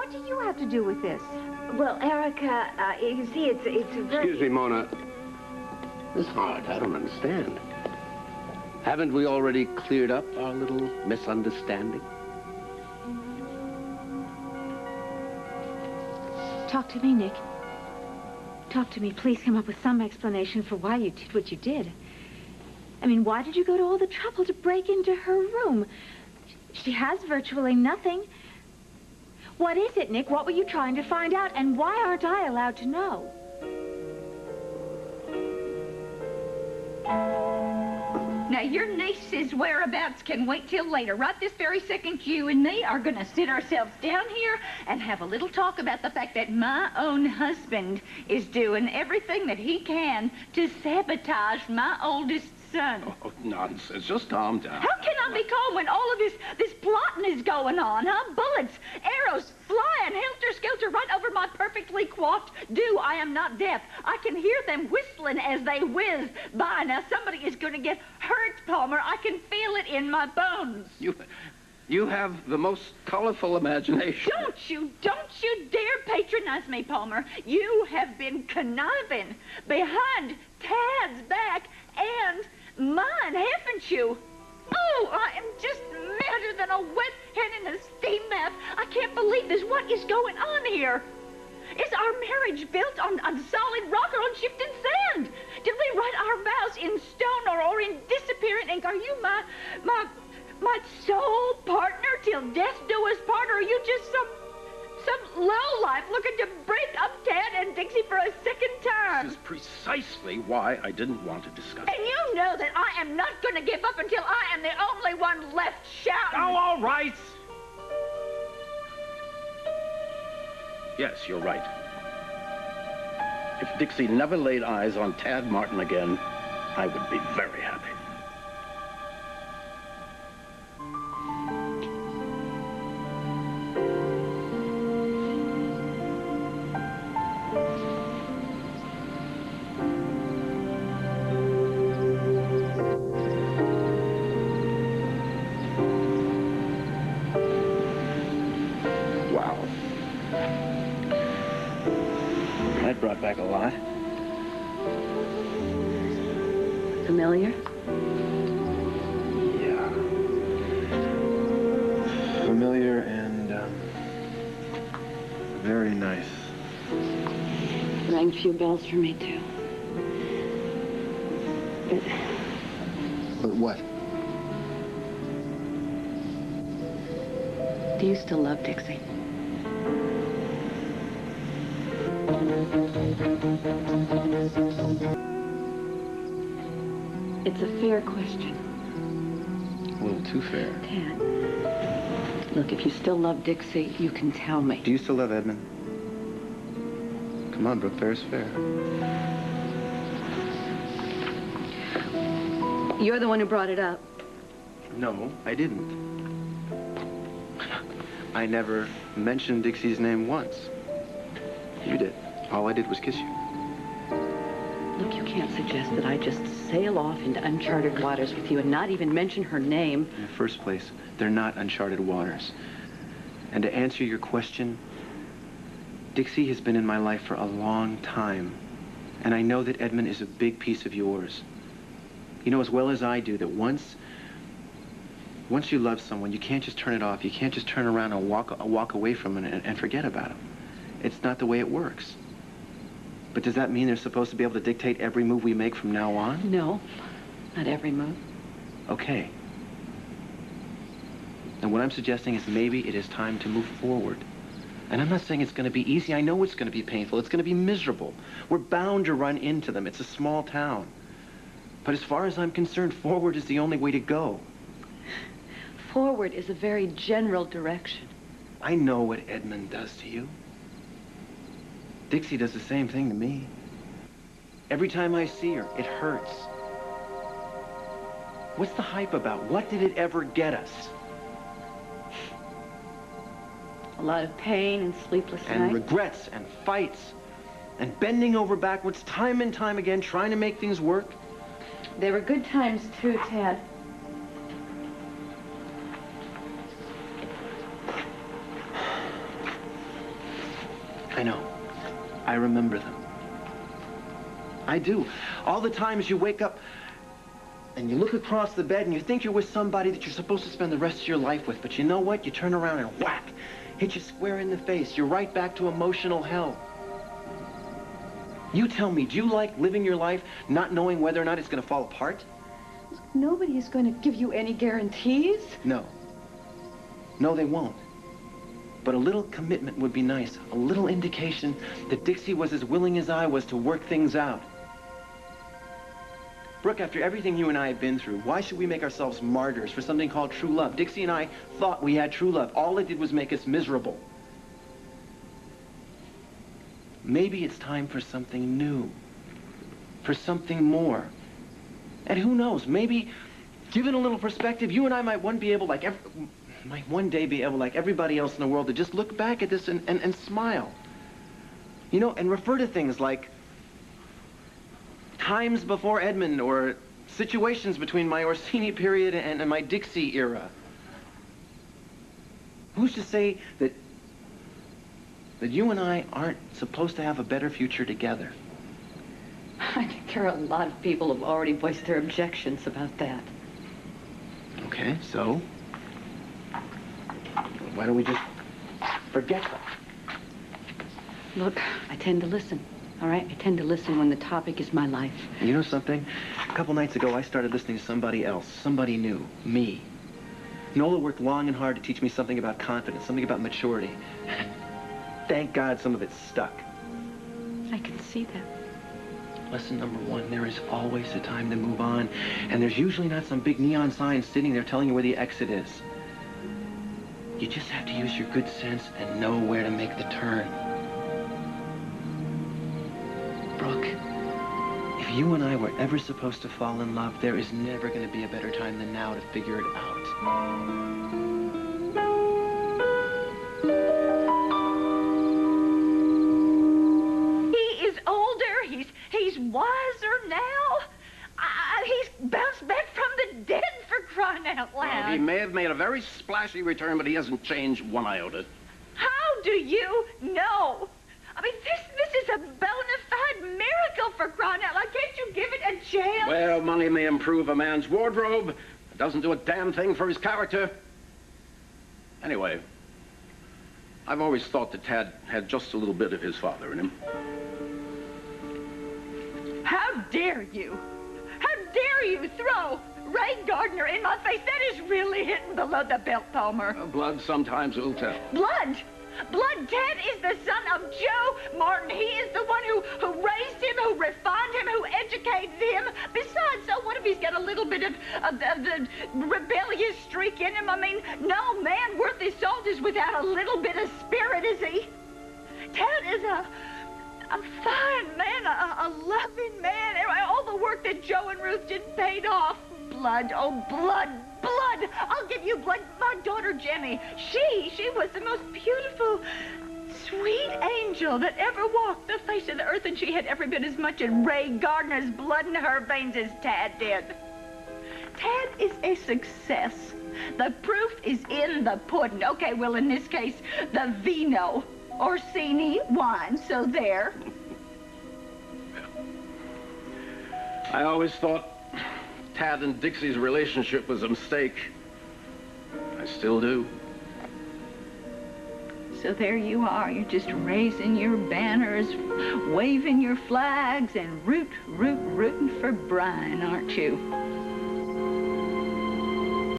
what do you have to do with this? Well, Erica, you see, it's a very... Excuse me, Mona. Miss Hart, I don't understand. Haven't we already cleared up our little misunderstanding? Talk to me, Nick. Talk to me. Please come up with some explanation for why you did what you did. I mean, why did you go to all the trouble to break into her room? She has virtually nothing. What is it, Nick? What were you trying to find out? And why aren't I allowed to know? Now, your niece's whereabouts can wait till later. Right this very second, you and me are going to sit ourselves down here and have a little talk about the fact that my own husband is doing everything that he can to sabotage my oldest son. Oh, nonsense. Just calm down. How can I be calm when all of this plotting is going on, huh? Bullets, arrows flying helter-skelter right over my perfectly coiffed dew. I am not deaf. I can hear them whistling as they whiz by. Now, somebody is going to get hurt, Palmer. I can feel it in my bones. You have the most colorful imagination. Don't you dare patronize me, Palmer. You have been conniving behind Tad's back and mine, haven't you? Oh, I am just madder than a wet hen in a steam bath. I can't believe this. What is going on here? Is our marriage built on solid rock or on shifting sand? Did we write our vows in stone or in disappearing ink? Are you my soul partner till death do us part, or are you just some lowlife looking to break up Tad and Dixie for a second time? This is precisely why I didn't want to discuss it. And you know that I am not going to give up until I am the only one left shouting. Oh, all right. Yes, you're right. If Dixie never laid eyes on Tad Martin again, I would be very happy. Brought back a lot. Familiar? Yeah. Familiar and, very nice. Rang a few bells for me, too. But what? Do you still love Dixie? It's a fair question. A little too fair. Tad, look, if you still love Dixie, you can tell me. Do you still love Edmund? Come on, Brooke, fair is fair. You're the one who brought it up. No, I didn't. I never mentioned Dixie's name once. You did. All I did was kiss you. Look, you can't suggest that I just sail off into uncharted waters with you and not even mention her name. In the first place, they're not uncharted waters. And to answer your question, Dixie has been in my life for a long time. And I know that Edmund is a big piece of yours. You know as well as I do that once you love someone, you can't just turn it off. You can't just turn around and walk away from it and forget about him. It's not the way it works. But does that mean they're supposed to be able to dictate every move we make from now on? No, not every move. Okay. And what I'm suggesting is maybe it is time to move forward. And I'm not saying it's going to be easy. I know it's going to be painful. It's going to be miserable. We're bound to run into them. It's a small town. But as far as I'm concerned, forward is the only way to go. Forward is a very general direction. I know what Edmund does to you. Dixie does the same thing to me. Every time I see her, it hurts. What's the hype about? What did it ever get us? A lot of pain and sleepless nights. And regrets and fights and bending over backwards time and time again, trying to make things work. There were good times, too, Tad. I know. I remember them. I do. All the times you wake up and you look across the bed and you think you're with somebody that you're supposed to spend the rest of your life with, but you know what? You turn around and whack, hit you square in the face. You're right back to emotional hell. You tell me, do you like living your life not knowing whether or not it's going to fall apart? Nobody is going to give you any guarantees. No. No, they won't. But a little commitment would be nice. A little indication that Dixie was as willing as I was to work things out. Brooke, after everything you and I have been through, why should we make ourselves martyrs for something called true love? Dixie and I thought we had true love. All it did was make us miserable. Maybe it's time for something new. For something more. And who knows, maybe, given a little perspective, you and I might one day be able, like everybody else in the world, to just look back at this and smile. You know, and refer to things like times before Edmund, or situations between my Orsini period and my Dixie era. Who's to say that you and I aren't supposed to have a better future together? I think there are a lot of people who've already voiced their objections about that. Okay, so why don't we just forget them? Look, I tend to listen, all right? I tend to listen when the topic is my life. You know something? A couple nights ago, I started listening to somebody else, somebody new, me. Nola worked long and hard to teach me something about confidence, something about maturity. Thank God some of it stuck. I can see that. Lesson number one, there is always a time to move on. And there's usually not some big neon sign sitting there telling you where the exit is. You just have to use your good sense and know where to make the turn. Brooke, if you and I were ever supposed to fall in love, there is never going to be a better time than now to figure it out. He's wiser now. He's bounced back from the dead, for crying out loud. Well, he may have made a very splashy return, but he hasn't changed one iota. How do you know? I mean, this is a bona fide miracle, for crying out loud. Can't you give it a chance? Well, money may improve a man's wardrobe. It doesn't do a damn thing for his character. Anyway, I've always thought that Tad had just a little bit of his father in him. How dare you? How dare you throw Ray Gardner in my face? That is really hitting below the belt, Palmer. Blood sometimes will tell. Blood? Blood? Ted is the son of Joe Martin. He is the one who raised him, who refined him, who educated him. Besides, so what if he's got a little bit of the rebellious streak in him? I mean, no man worth his salt is without a little bit of spirit, is he? Ted is a fine man, a loving man. All the work that Joe and Ruth did paid off. Blood, oh, blood, blood. I'll give you blood. My daughter, Jenny, she was the most beautiful, sweet angel that ever walked the face of the earth, and she had every bit as much of Ray Gardner's blood in her veins as Tad did. Tad is a success. The proof is in the pudding. Okay, well, in this case, the vino. Orsini wine, so there. I always thought Tad and Dixie's relationship was a mistake. I still do. So there you are. You're just raising your banners, waving your flags, and rooting for Brian, aren't you?